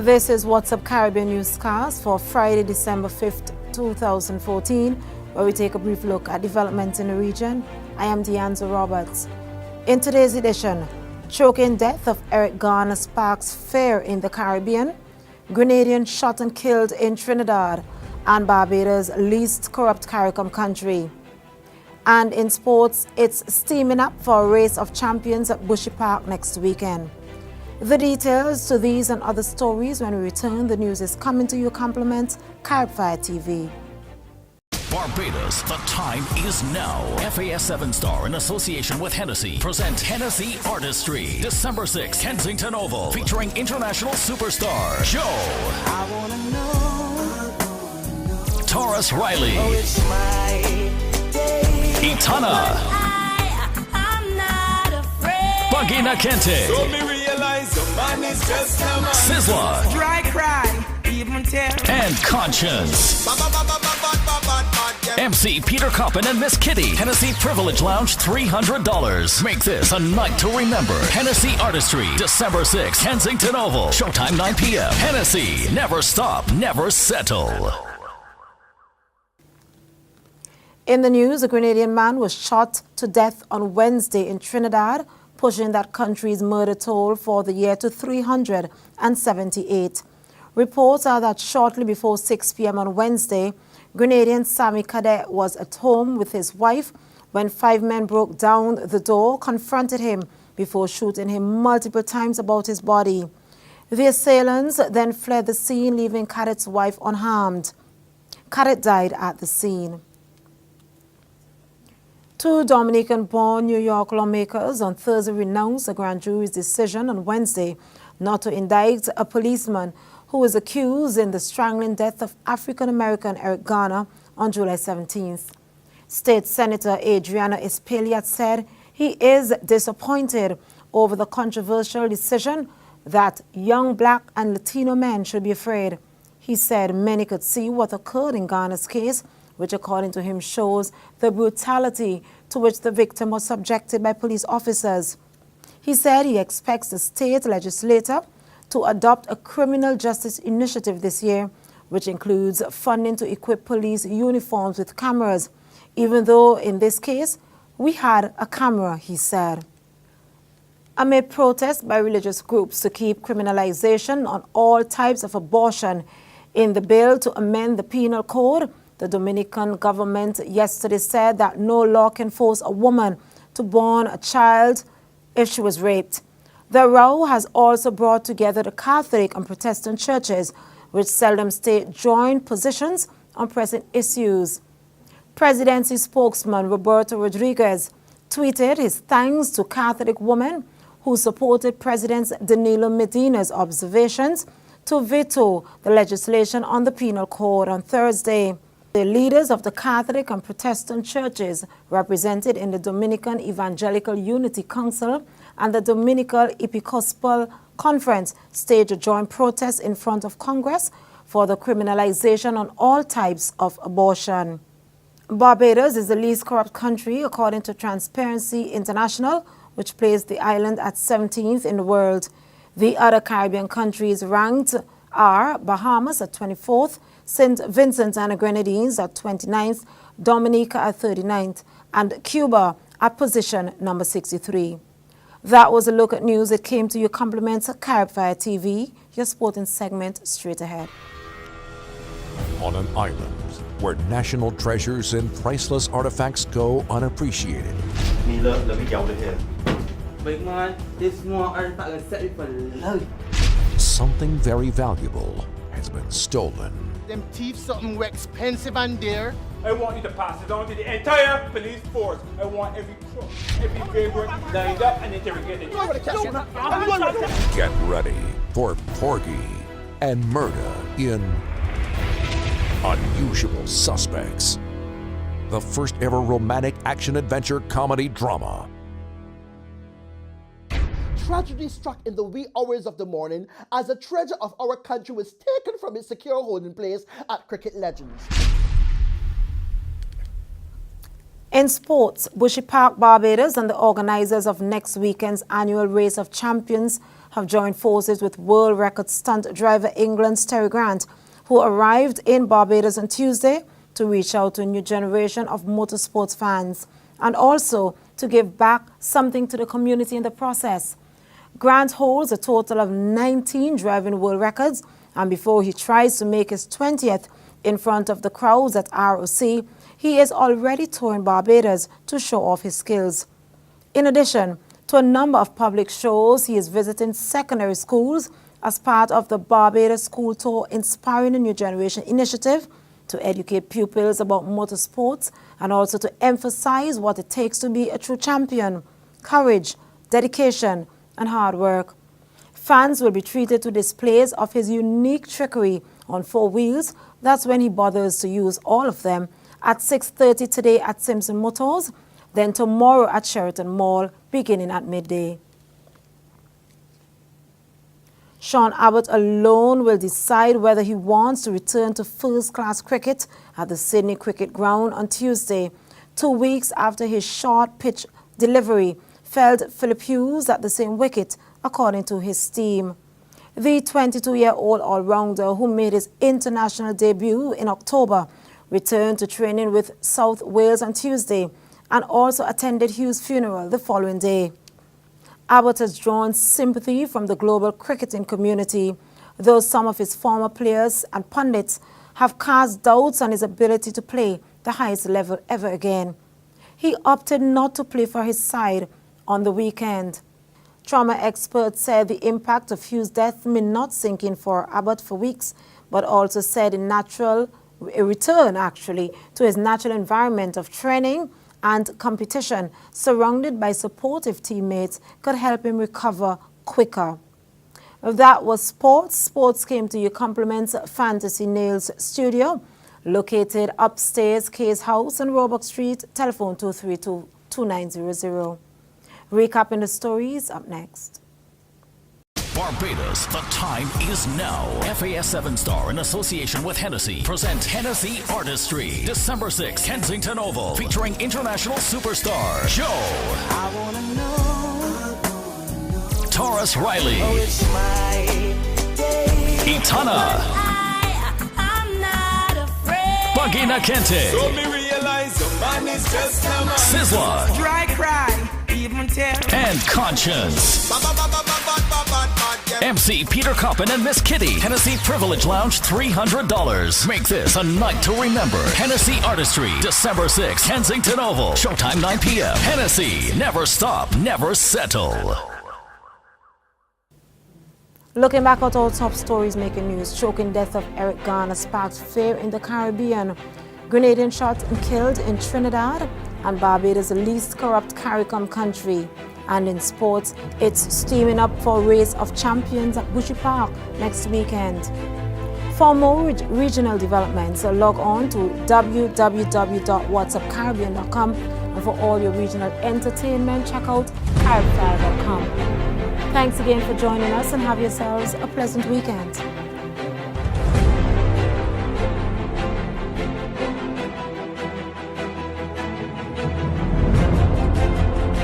This is What's Up Caribbean Newscast for Friday, December 5th, 2014, where we take a brief look at developments in the region. I am Deanza Roberts. In today's edition, choking death of Eric Garner sparks fear in the Caribbean, Grenadian shot and killed in Trinidad, and Barbados' least corrupt CARICOM country. And in sports, it's steaming up for a race of champions at Bushy Park next weekend. The details to these and other stories when we return. The news is coming to you compliments Caribfire TV. Barbados, the time is now. FAS 7-Star in association with Hennessy present Hennessy Artistry, December 6th, Kensington Oval, featuring international superstar Joe. I wanna know. Taurus Riley. Oh, it's my day. Itana. I'm not afraid. Bagina Kente. So me realize the man is just a man. Sizzla. Dry cry, even tear. And Conscience. MC Peter Coppin and Miss Kitty. Hennessy Privilege Lounge, $300. Make this a night to remember. Hennessy Artistry, December 6th, Kensington Oval. Showtime 9 p.m. Hennessy, never stop, never settle. In the news, a Grenadian man was shot to death on Wednesday in Trinidad, pushing that country's murder toll for the year to 378. Reports are that shortly before 6 p.m. on Wednesday, Grenadian Sammy Cadet was at home with his wife when 5 men broke down the door, confronted him before shooting him multiple times about his body. The assailants then fled the scene, leaving Cadet's wife unharmed. Cadet died at the scene. 2 Dominican-born New York lawmakers on Thursday renounced the grand jury's decision on Wednesday not to indict a policeman who was accused in the strangling death of African-American Eric Garner on July 17th. State Senator Adriana Espaillat said he is disappointed over the controversial decision that young black and Latino men should be afraid. He said many could see what occurred in Garner's case, which according to him shows the brutality to which the victim was subjected by police officers. He said he expects the state legislature to adopt a criminal justice initiative this year, which includes funding to equip police uniforms with cameras, even though in this case, we had a camera, he said. Amid protests by religious groups to keep criminalization on all types of abortion in the bill to amend the penal code, the Dominican government yesterday said that no law can force a woman to born a child if she was raped. The row has also brought together the Catholic and Protestant churches, which seldom state joint positions on pressing issues. Presidency spokesman Roberto Rodriguez tweeted his thanks to Catholic women who supported President Danilo Medina's observations to veto the legislation on the penal code on Thursday. The leaders of the Catholic and Protestant churches represented in the Dominican Evangelical Unity Council and the Dominican Episcopal Conference staged a joint protest in front of Congress for the criminalization on all types of abortion. Barbados is the least corrupt country according to Transparency International, which placed the island at 17th in the world. The other Caribbean countries ranked are Bahamas at 24th, St. Vincent and the Grenadines at 29th, Dominica at 39th, and Cuba at position number 63. That was a look at news that came to you compliments of Caribfire TV, your sporting segment straight ahead. On an island where national treasures and priceless artifacts go unappreciated. Something very valuable has been stolen. Them thieves something were expensive and dear. I want you to pass it on to the entire police force. I want every crook, every vagrant lined up and interrogated. Get ready for Porgy and murder in Unusual Suspects, the first ever romantic action-adventure comedy drama. Tragedy struck in the wee hours of the morning as a treasure of our country was taken from its secure holding place at Cricket Legends. In sports, Bushy Park, Barbados and the organizers of next weekend's annual Race of Champions have joined forces with world record stunt driver England's Terry Grant, who arrived in Barbados on Tuesday to reach out to a new generation of motorsports fans and also to give back something to the community in the process. Grant holds a total of 19 driving world records, and before he tries to make his 20th in front of the crowds at ROC, he is already touring Barbados to show off his skills. In addition to a number of public shows, he is visiting secondary schools as part of the Barbados School Tour Inspiring a New Generation initiative to educate pupils about motorsports and also to emphasize what it takes to be a true champion: courage, dedication, and hard work. Fans will be treated to displays of his unique trickery on 4 wheels. That's when he bothers to use all of them, at 6:30 today at Simpson Motors, then tomorrow at Sheraton Mall, beginning at midday. Sean Abbott alone will decide whether he wants to return to first-class cricket at the Sydney Cricket Ground on Tuesday, 2 weeks after his short-pitch delivery felled Philip Hughes at the same wicket, according to his team. The 22-year-old all-rounder, who made his international debut in October, returned to training with South Wales on Tuesday and also attended Hughes' funeral the following day. Abbott has drawn sympathy from the global cricketing community, though some of his former players and pundits have cast doubts on his ability to play the highest level ever again. He opted not to play for his side on the weekend. Trauma experts said the impact of Hughes' death may not sink in for Abbott for weeks, but also said a return to his natural environment of training and competition, surrounded by supportive teammates, could help him recover quicker. That was sports. Sports came to you compliments Fantasy Nails Studio, located upstairs Case House on Roebuck Street, telephone 232-2900. Recapping the stories up next. Barbados, the time is now. FAS 7-Star, in association with Hennessy, present Hennessy Artistry. December 6th, Kensington Oval, featuring international superstar Joe. I wanna know. Taurus Riley. Oh, it's my day. Itana. I'm not afraid. Bagina Kente. So me realize the man is just a man. Sizzla. Dry cry, even tear. And Conscience. MC Peter Coppin and Miss Kitty. Hennessy Privilege Lounge, $300. Make this a night to remember. Hennessy Artistry, December 6th, Kensington Oval. Showtime 9 p.m. Hennessy, never stop, never settle. Looking back at all top stories making news, choking death of Eric Garner sparked fear in the Caribbean. Grenadian shot and killed in Trinidad, and Barbados, the least corrupt CARICOM country. And in sports, it's steaming up for a race of champions at Bushy Park next weekend. For more regional developments, log on to www.whatsupcaribbean.com, and for all your regional entertainment, check out caribfire.com. Thanks again for joining us, and have yourselves a pleasant weekend.